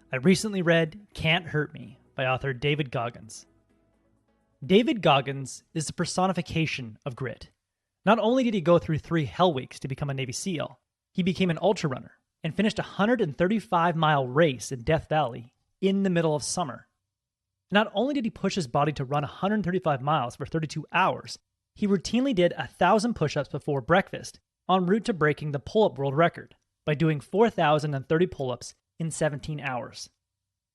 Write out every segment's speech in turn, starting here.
I recently read Can't Hurt Me by author David Goggins. David Goggins is the personification of grit. Not only did he go through 3 hell weeks to become a Navy SEAL, he became an ultra runner and finished a 135-mile race in Death Valley in the middle of summer. Not only did he push his body to run 135 miles for 32 hours, he routinely did 1,000 push-ups before breakfast en route to breaking the pull-up world record by doing 4,030 pull-ups in 17 hours.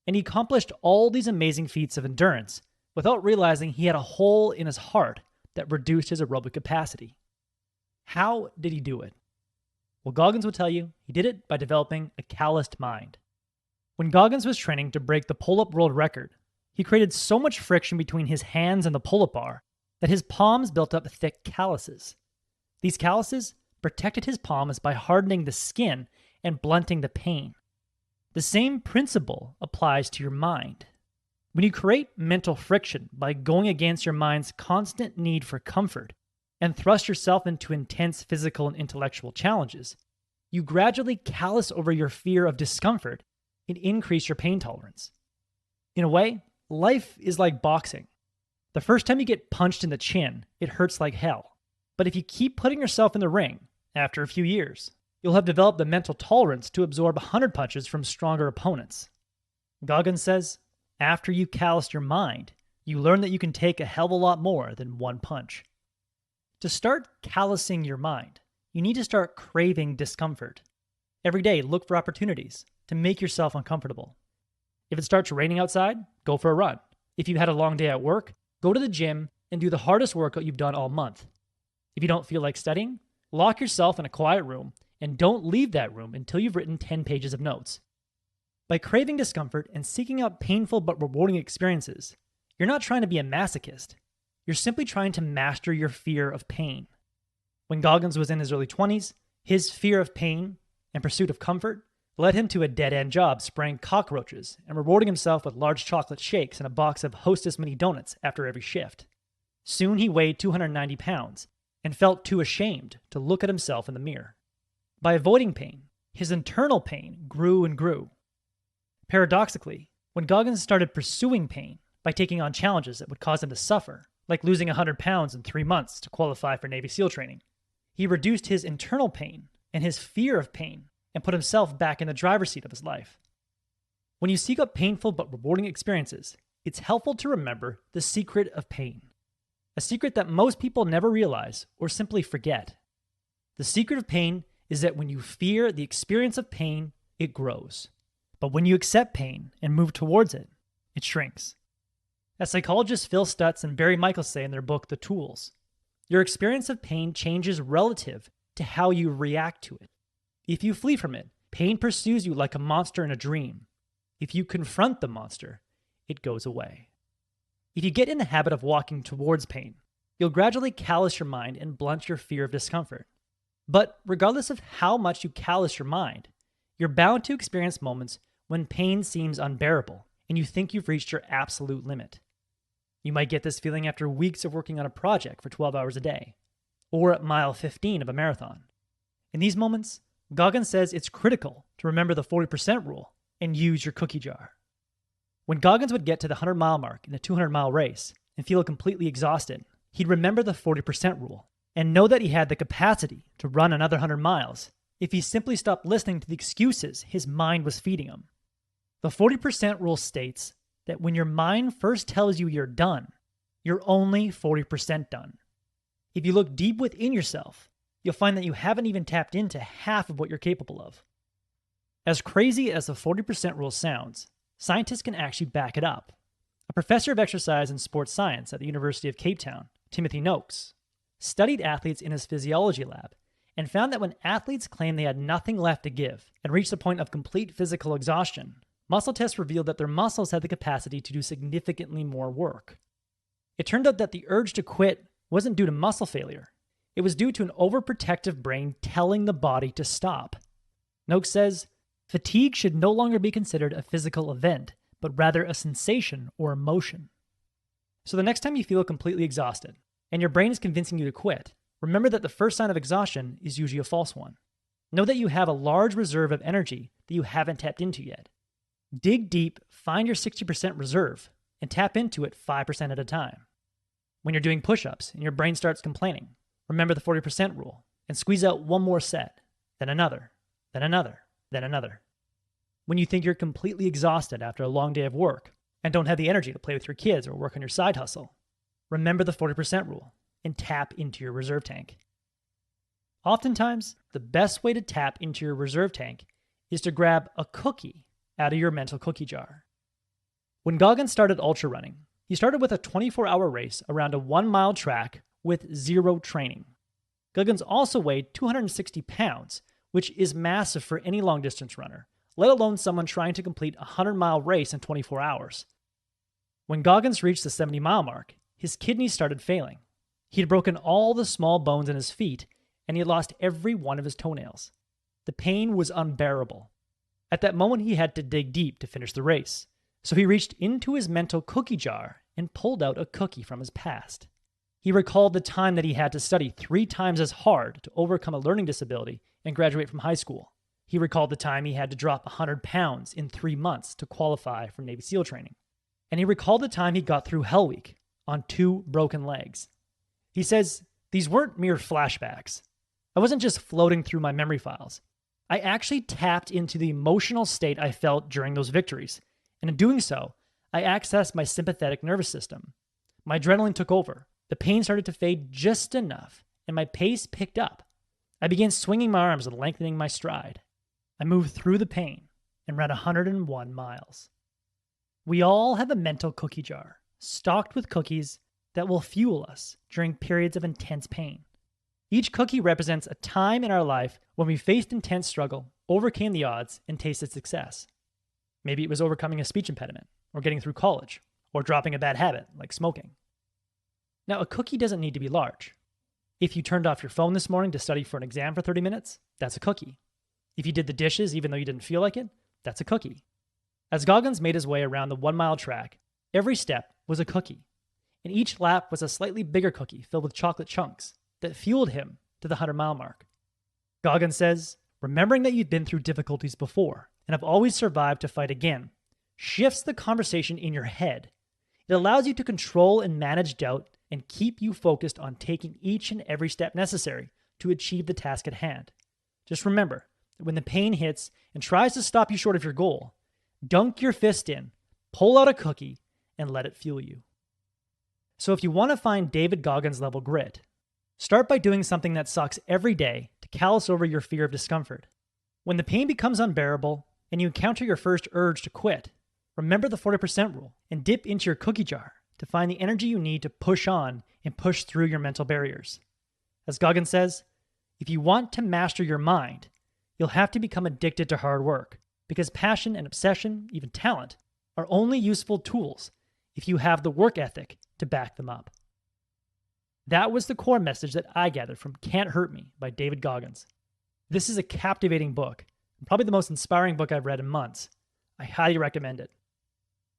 And he accomplished all these amazing feats of endurance without realizing he had a hole in his heart that reduced his aerobic capacity. How did he do it? Well, Goggins will tell you he did it by developing a calloused mind. When Goggins was training to break the pull-up world record, he created so much friction between his hands and the pull-up bar that his palms built up thick calluses. These calluses protected his palms by hardening the skin and blunting the pain. The same principle applies to your mind. When you create mental friction by going against your mind's constant need for comfort and thrust yourself into intense physical and intellectual challenges, you gradually callous over your fear of discomfort and increase your pain tolerance. In a way, life is like boxing. The first time you get punched in the chin, it hurts like hell. But if you keep putting yourself in the ring, after a few years, you'll have developed the mental tolerance to absorb 100 punches from stronger opponents. Goggins says, after you callous your mind, you learn that you can take a hell of a lot more than one punch. To start callousing your mind, you need to start craving discomfort. Every day, look for opportunities to make yourself uncomfortable. If it starts raining outside, go for a run. If you had a long day at work, go to the gym and do the hardest workout you've done all month. If you don't feel like studying, lock yourself in a quiet room and don't leave that room until you've written 10 pages of notes. By craving discomfort and seeking out painful but rewarding experiences, you're not trying to be a masochist. You're simply trying to master your fear of pain. When Goggins was in his early 20s, his fear of pain and pursuit of comfort led him to a dead-end job spraying cockroaches and rewarding himself with large chocolate shakes and a box of Hostess mini donuts after every shift. Soon he weighed 290 pounds and felt too ashamed to look at himself in the mirror. By avoiding pain, his internal pain grew and grew. Paradoxically, when Goggins started pursuing pain by taking on challenges that would cause him to suffer, like losing 100 pounds in 3 months to qualify for Navy SEAL training, he reduced his internal pain and his fear of pain and put himself back in the driver's seat of his life. When you seek out painful but rewarding experiences, it's helpful to remember the secret of pain. A secret that most people never realize or simply forget. The secret of pain is that when you fear the experience of pain, it grows. But when you accept pain and move towards it, it shrinks. As psychologists Phil Stutz and Barry Michaels say in their book, The Tools, your experience of pain changes relative to how you react to it. If you flee from it, pain pursues you like a monster in a dream. If you confront the monster, it goes away. If you get in the habit of walking towards pain, you'll gradually callous your mind and blunt your fear of discomfort. But regardless of how much you callous your mind, you're bound to experience moments when pain seems unbearable and you think you've reached your absolute limit. You might get this feeling after weeks of working on a project for 12 hours a day, or at mile 15 of a marathon. In these moments, Goggins says it's critical to remember the 40% rule and use your cookie jar. When Goggins would get to the 100-mile mark in a 200-mile race and feel completely exhausted, he'd remember the 40% rule and know that he had the capacity to run another 100 miles if he simply stopped listening to the excuses his mind was feeding him. The 40% rule states that when your mind first tells you you're done, you're only 40% done. If you look deep within yourself, you'll find that you haven't even tapped into half of what you're capable of. As crazy as the 40% rule sounds, scientists can actually back it up. A professor of exercise and sports science at the University of Cape Town, Timothy Noakes, studied athletes in his physiology lab and found that when athletes claimed they had nothing left to give and reached the point of complete physical exhaustion, muscle tests revealed that their muscles had the capacity to do significantly more work. It turned out that the urge to quit wasn't due to muscle failure. It was due to an overprotective brain telling the body to stop. Noakes says, fatigue should no longer be considered a physical event, but rather a sensation or emotion. So the next time you feel completely exhausted, and your brain is convincing you to quit, remember that the first sign of exhaustion is usually a false one. Know that you have a large reserve of energy that you haven't tapped into yet. Dig deep, find your 60% reserve, and tap into it 5% at a time. When you're doing push-ups and your brain starts complaining, remember the 40% rule and squeeze out one more set, then another, then another, then another. When you think you're completely exhausted after a long day of work and don't have the energy to play with your kids or work on your side hustle, remember the 40% rule and tap into your reserve tank. Oftentimes, the best way to tap into your reserve tank is to grab a cookie out of your mental cookie jar. When Goggins started ultra running, he started with a 24-hour race around a 1-mile track with zero training. Goggins also weighed 260 pounds, which is massive for any long-distance runner, let alone someone trying to complete a 100-mile race in 24 hours. When Goggins reached the 70-mile mark, his kidneys started failing. He had broken all the small bones in his feet, and he had lost every one of his toenails. The pain was unbearable. At that moment, he had to dig deep to finish the race, so he reached into his mental cookie jar and pulled out a cookie from his past. He recalled the time that he had to study 3 times as hard to overcome a learning disability and graduate from high school. He recalled the time he had to drop 100 pounds in 3 months to qualify for Navy SEAL training. And he recalled the time he got through Hell Week on 2 broken legs. He says, "These weren't mere flashbacks. I wasn't just floating through my memory files. I actually tapped into the emotional state I felt during those victories. And in doing so, I accessed my sympathetic nervous system. My adrenaline took over. The pain started to fade just enough, and my pace picked up. I began swinging my arms and lengthening my stride. I moved through the pain and ran 101 miles." We all have a mental cookie jar, stocked with cookies that will fuel us during periods of intense pain. Each cookie represents a time in our life when we faced intense struggle, overcame the odds, and tasted success. Maybe it was overcoming a speech impediment, or getting through college, or dropping a bad habit like smoking. Now, a cookie doesn't need to be large. If you turned off your phone this morning to study for an exam for 30 minutes, that's a cookie. If you did the dishes even though you didn't feel like it, that's a cookie. As Goggins made his way around the 1-mile track, every step was a cookie, and each lap was a slightly bigger cookie filled with chocolate chunks that fueled him to the 100-mile mark. Goggins says, remembering that you've been through difficulties before and have always survived to fight again shifts the conversation in your head. It allows you to control and manage doubt and keep you focused on taking each and every step necessary to achieve the task at hand. Just remember that when the pain hits and tries to stop you short of your goal, dunk your fist in, pull out a cookie, and let it fuel you. So if you want to find David Goggins level grit, start by doing something that sucks every day to callous over your fear of discomfort. When the pain becomes unbearable and you encounter your first urge to quit, remember the 40% rule and dip into your cookie jar to find the energy you need to push on and push through your mental barriers. As Goggins says, if you want to master your mind, you'll have to become addicted to hard work, because passion and obsession, even talent, are only useful tools if you have the work ethic to back them up. That was the core message that I gathered from Can't Hurt Me by David Goggins. This is a captivating book, and probably the most inspiring book I've read in months. I highly recommend it.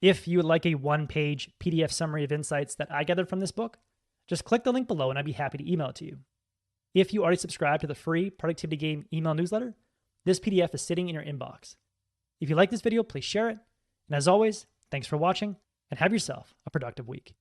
If you would like a 1-page PDF summary of insights that I gathered from this book, just click the link below and I'd be happy to email it to you. If you already subscribe to the free Productivity Game email newsletter, this PDF is sitting in your inbox. If you like this video, please share it. And as always, thanks for watching and have yourself a productive week.